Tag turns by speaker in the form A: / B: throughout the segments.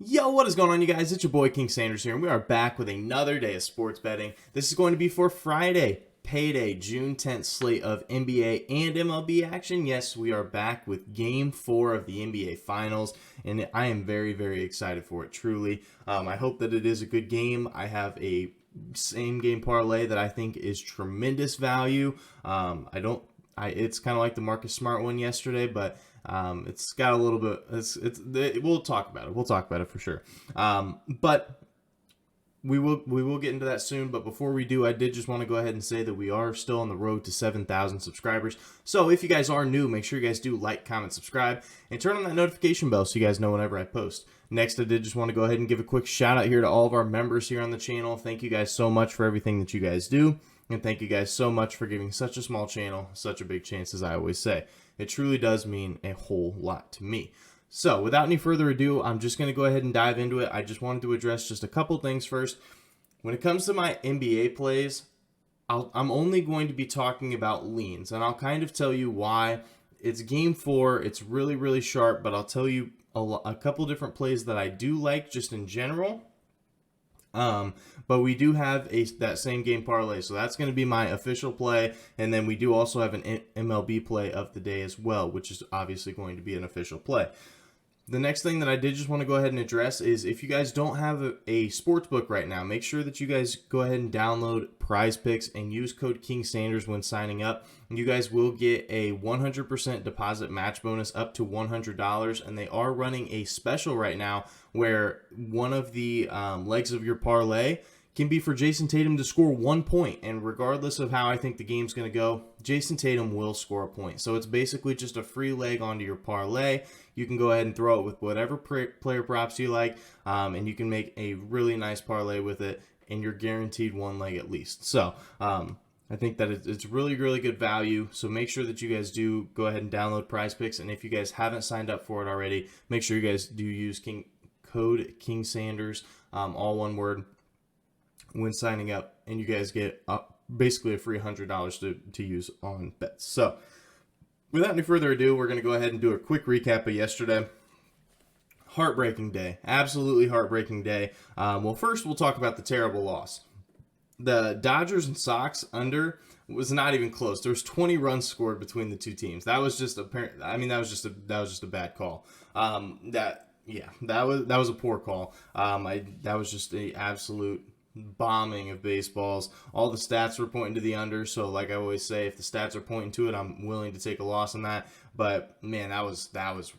A: Yo, what is going on, you guys? It's your boy King Sanders here, and we are back with another day of sports betting. This is going to be for Friday, payday, June 10th slate of NBA and MLB action. Yes, we are back with Game 4 of the NBA Finals, and I am very, very excited for it, truly. I hope that it is a good game. I have a same game parlay that I think is tremendous value. It's kind of like the Marcus Smart one yesterday, but it's got a little bit. We'll talk about it. We'll talk about it for sure. But we will get into that soon. But before we do, I did just want to go ahead and say that we are still on the road to 7,000 subscribers. So if you guys are new, make sure you guys do like, comment, subscribe, and turn on that notification bell so you guys know whenever I post. Next, I did just want to go ahead and give a quick shout out here to all of our members here on the channel. Thank you guys so much for everything that you guys do. And thank you guys so much for giving such a small channel such a big chance, as I always say. It truly does mean a whole lot to me. So without any further ado, I'm just going to go ahead and dive into it. I just wanted to address just a couple things first. When it comes to my NBA plays, I'm only going to be talking about leans, and I'll kind of tell you why. It's game 4. It's really, really sharp, but I'll tell you a couple different plays that I do like just in general. But we do have that same game parlay, so that's going to be my official play, and then we do also have an MLB play of the day as well, which is obviously going to be an official play. The next thing that I did just want to go ahead and address is if you guys don't have a sports book right now, make sure that you guys go ahead and download PrizePicks and use code King Sanders when signing up. You guys will get a 100% deposit match bonus up to $100, and they are running a special right now where one of the legs of your parlay can be for Jason Tatum to score 1 point, and regardless of how I think the game's going to go, Jason Tatum will score a point. So it's basically just a free leg onto your parlay. You can go ahead and throw it with whatever player props you like, and you can make a really nice parlay with it, and you're guaranteed one leg at least. So I think that it's really, really good value. So make sure that you guys do go ahead and download PrizePicks, and if you guys haven't signed up for it already, make sure you guys do use code King Sanders, all one word, when signing up, and you guys get basically a free $100 to use on bets. So without any further ado, we're going to go ahead and do a quick recap of yesterday. Heartbreaking day. Absolutely heartbreaking day. Well, first we'll talk about the terrible loss. The Dodgers and Sox under was not even close. There was 20 runs scored between the two teams. That was just that was just a bad call. That was a poor call. That was just an absolute bombing of baseballs. All the stats were pointing to the under, so like I always say, if the stats are pointing to it, I'm willing to take a loss on that. But man, that was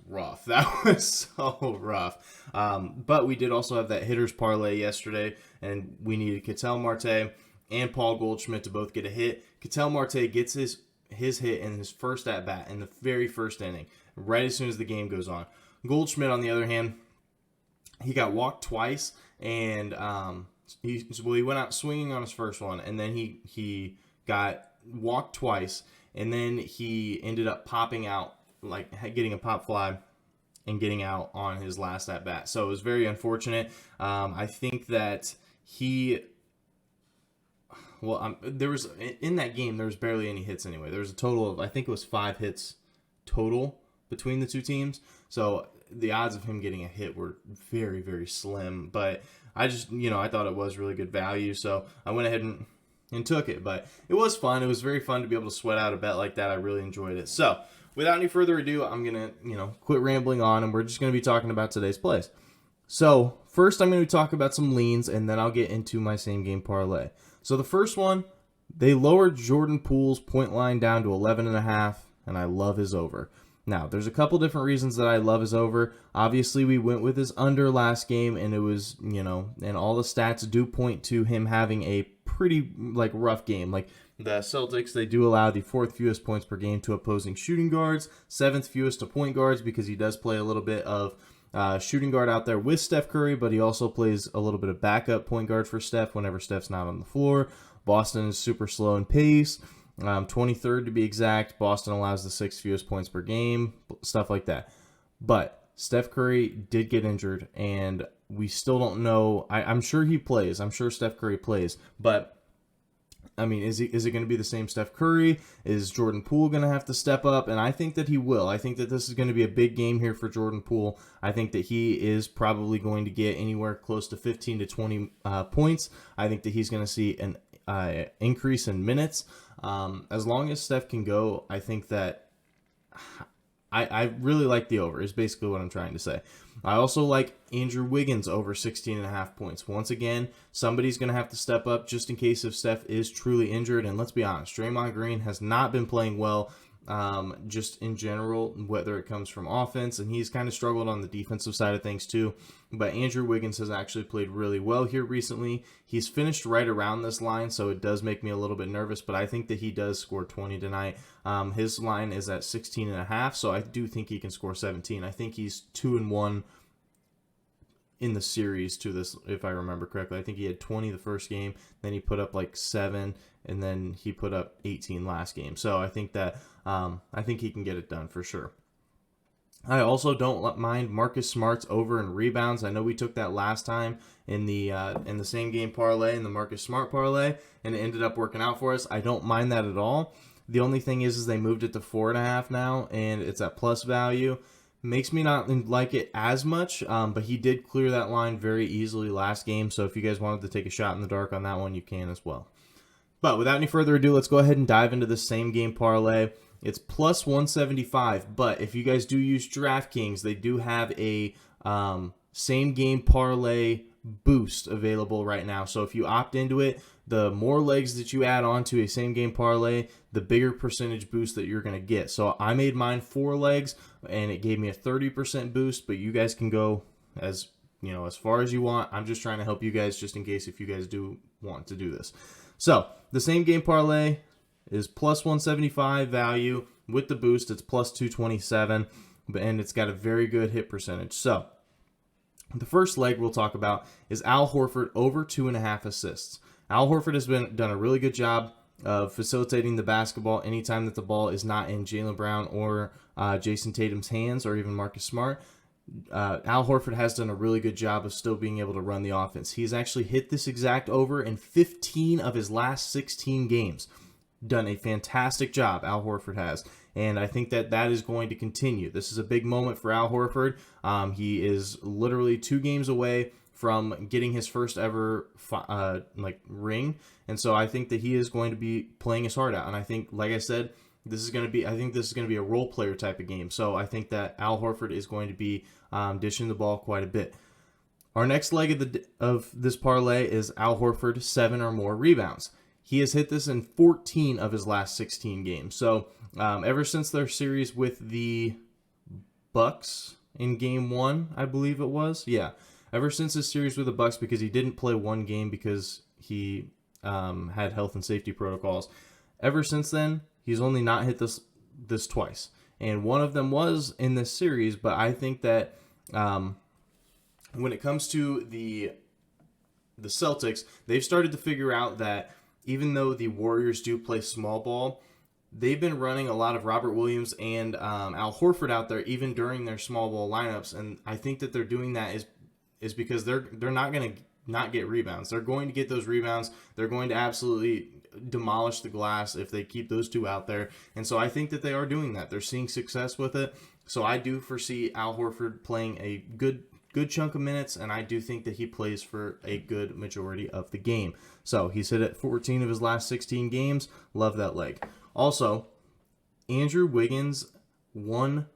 A: rough. That was so rough. But we did also have that hitters parlay yesterday, and we needed Ketel Marte and Paul Goldschmidt to both get a hit. Ketel Marte gets his hit in his first at bat in the very first inning, right as soon as the game goes on. Goldschmidt, on the other hand, he got walked twice, and he went out swinging on his first one, and then he got walked twice, and then he ended up popping out, like getting a pop fly and getting out on his last at bat. So it was very unfortunate. I think that there was, in that game, there was barely any hits anyway. There was a total of, I think it was 5 hits total between the two teams. So the odds of him getting a hit were very, very slim. But I just, I thought it was really good value. So I went ahead and took it. But it was fun. It was very fun to be able to sweat out a bet like that. I really enjoyed it. So without any further ado, I'm going to, quit rambling on, and we're just going to be talking about today's plays. So first I'm going to talk about some leans, and then I'll get into my same game parlay. So the first one, they lowered Jordan Poole's point line down to 11.5, and I love his over. Now, there's a couple different reasons that I love his over. Obviously, we went with his under last game, and it was, and all the stats do point to him having a pretty, rough game. Like, the Celtics, they do allow the 4th fewest points per game to opposing shooting guards, 7th fewest to point guards, because he does play a little bit of shooting guard out there with Steph Curry, but he also plays a little bit of backup point guard for Steph whenever Steph's not on the floor. Boston is super slow in pace. 23rd to be exact. Boston allows the 6th fewest points per game, stuff like that. But Steph Curry did get injured, and we still don't know. I'm sure he plays. I'm sure Steph Curry plays. But I mean, is it going to be the same Steph Curry? Is Jordan Poole going to have to step up? And I think that he will. I think that this is going to be a big game here for Jordan Poole. I think that he is probably going to get anywhere close to 15 to 20 points. I think that he's going to see an increase in minutes. As long as Steph can go, I think that I really like the over is basically what I'm trying to say. I also like Andrew Wiggins over 16.5 points. Once again, somebody's going to have to step up just in case if Steph is truly injured. And let's be honest, Draymond Green has not been playing well just in general, whether it comes from offense, and he's kind of struggled on the defensive side of things too. But Andrew Wiggins has actually played really well here recently. He's finished right around this line, so it does make me a little bit nervous, but I think that he does score 20 tonight. His line is at 16.5, so I do think he can score 17. I think he's 2-1 in the series to this, if I remember correctly. I think he had 20 the first game, then he put up like 7, and then he put up 18 last game. So I think that I think he can get it done for sure. I also don't mind Marcus Smart's over in rebounds. I know we took that last time in the same game parlay, in the Marcus Smart parlay, and it ended up working out for us. I don't mind that at all. The only thing is they moved it to 4.5 now, and it's at plus value. Makes me not like it as much, but he did clear that line very easily last game. So if you guys wanted to take a shot in the dark on that one, you can as well. But without any further ado, let's go ahead and dive into the same game parlay. It's plus 175, but if you guys do use DraftKings, they do have a same game parlay boost available right now. So if you opt into it, the more legs that you add on to a same game parlay, the bigger percentage boost that you're going to get. So I made mine 4 legs, and it gave me a 30% boost, but you guys can go as far as you want. I'm just trying to help you guys just in case if you guys do want to do this. So the same game parlay is plus 175 value. With the boost, it's plus 227, and it's got a very good hit percentage. So the first leg we'll talk about is Al Horford over 2.5 assists. Al Horford has done a really good job of facilitating the basketball anytime that the ball is not in Jaylen Brown or Jason Tatum's hands or even Marcus Smart. Al Horford has done a really good job of still being able to run the offense. He's actually hit this exact over in 15 of his last 16 games. Done a fantastic job, Al Horford has. And I think that that is going to continue. This is a big moment for Al Horford. He is literally 2 games away from getting his first ever ring. And so I think that he is going to be playing his heart out. And I think, like I said, this is going to be a role player type of game. So I think that Al Horford is going to be dishing the ball quite a bit. Our next leg of this parlay is Al Horford 7 or more rebounds. He has hit this in 14 of his last 16 games. So ever since their series with the Bucks in game 1, I believe it was. Yeah, ever since his series with the Bucks, because he didn't play one game because he had health and safety protocols. Ever since then, he's only not hit this twice. And one of them was in this series, but I think that when it comes to the Celtics, they've started to figure out that even though the Warriors do play small ball, they've been running a lot of Robert Williams and Al Horford out there even during their small ball lineups, and I think that they're doing that is because they're not going to not get rebounds. They're going to get those rebounds. They're going to absolutely demolish the glass if they keep those two out there, and so I think that they are doing that. They're seeing success with it, so I do foresee Al Horford playing a good chunk of minutes, and I do think that he plays for a good majority of the game. So he's hit at 14 of his last 16 games. Love that leg. Also, Andrew Wiggins, one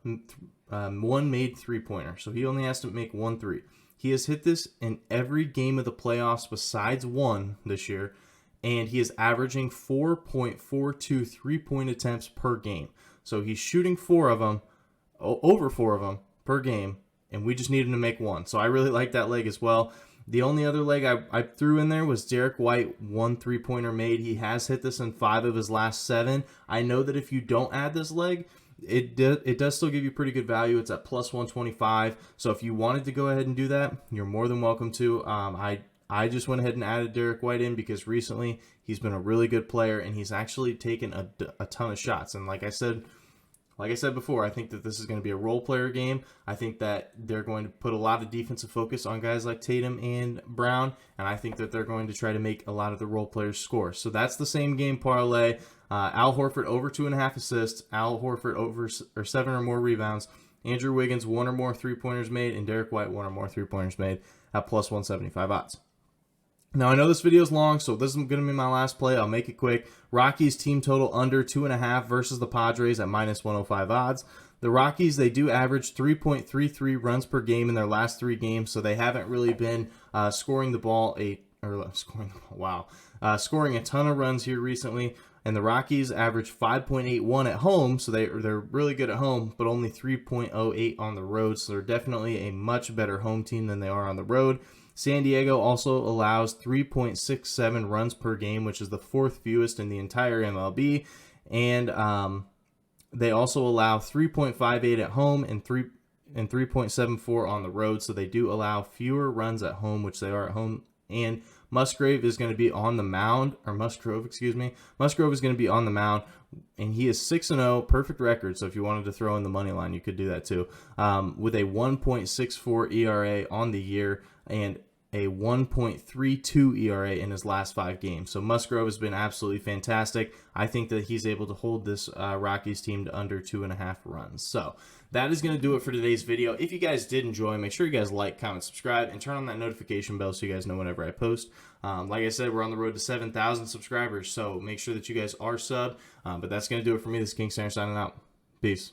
A: made three-pointer, so he only has to make 1 3. He has hit this in every game of the playoffs besides one this year, and he is averaging 4.42 three-point attempts per game. So he's shooting over 4 of them per game, and we just need him to make 1. So I really like that leg as well. The only other leg I threw in there was Derek White, 1 3-pointer made. He has hit this in 5 of his last 7. I know that if you don't add this leg, it does still give you pretty good value. It's at plus 125. So if you wanted to go ahead and do that, you're more than welcome to. I just went ahead and added Derek White in because recently he's been a really good player, and he's actually taken a ton of shots. And like I said like I said before, I think that this is going to be a role player game. I think that they're going to put a lot of defensive focus on guys like Tatum and Brown, and I think that they're going to try to make a lot of the role players score. So that's the same game parlay. Al Horford over 2.5 assists, Al Horford over 7 or more rebounds, Andrew Wiggins 1 or more 3-pointers made, and Derek White 1 or more 3-pointers made at plus 175 odds. Now, I know this video is long, so this is going to be my last play. I'll make it quick. Rockies team total under 2.5 versus the Padres at minus 105 odds. The Rockies, they do average 3.33 runs per game in their last 3 games, so they haven't really been scoring a ton of runs here recently. And the Rockies average 5.81 at home, so they're really good at home, but only 3.08 on the road. So they're definitely a much better home team than they are on the road. San Diego also allows 3.67 runs per game, which is the 4th fewest in the entire MLB. And they also allow 3.58 at home and 3.74 on the road. So they do allow fewer runs at home, which they are at home. And Musgrove is going to be on the mound, Musgrove is going to be on the mound, and he is 6-0, perfect record. So if you wanted to throw in the money line, you could do that too. With a 1.64 ERA on the year and a 1.32 ERA in his last 5 games. So Musgrove has been absolutely fantastic. I think that he's able to hold this Rockies team to under 2.5 runs. So that is going to do it for today's video. If you guys did enjoy, make sure you guys like, comment, subscribe, and turn on that notification bell so you guys know whenever I post. Like I said, we're on the road to 7,000 subscribers, so make sure that you guys are subbed. But that's going to do it for me. This is King Sander signing out. Peace.